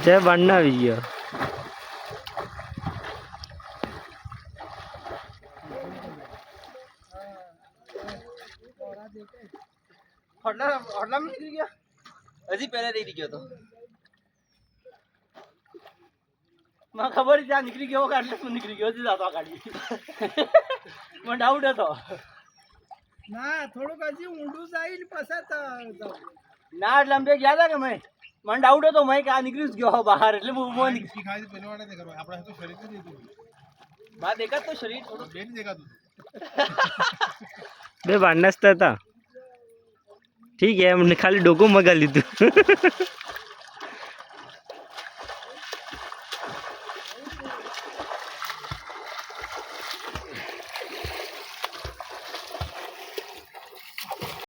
જય બાંડના આવી ગયો. હજી પહેલા રહી ગયો તો મને ખબર ત્યાં નીકળી ગયો એટલે હું નીકળી ગયો જાતો ગાડી મને ડાઉટ હતો ના થોડુંક હજી ઊંડું જાય ને પછી ના એટલે અમે ગયા હતા કે મેં મને ડાઉટ હતો મેં કે આ નીકળી જ ગયો બહાર એટલે હું ઊભો નીકળી બહાર દેખાતું શરીર થોડું દેખાતું બે બાંડના હતા. ઠીક है, हमने खाली डोको मगा ली थी.